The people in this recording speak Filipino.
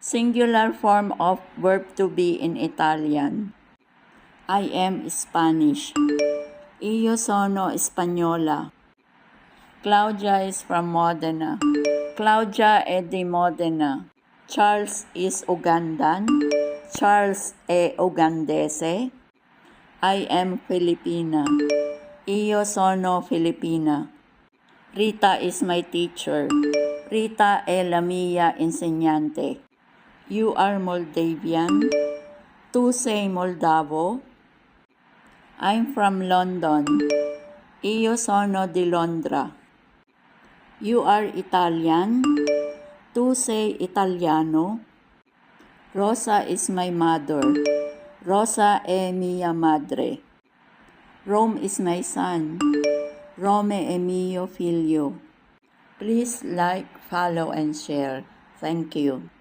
Singular form of verb to be in Italian. I am Spanish. Io sono Spagnola. Claudia is from Modena. Claudia è di Modena. Charles is Ugandan. Charles è ugandese. I am Filipina. Io sono Filipina. Rita is my teacher. Rita è la mia insegnante. You are Moldavian. Tu sei Moldavo. I'm from London. Io sono di Londra. You are Italian. Tu sei italiano. Rosa is my mother. Rosa è mia madre. Rome is my son. Rome è mio figlio. Please like, follow, and share. Thank you.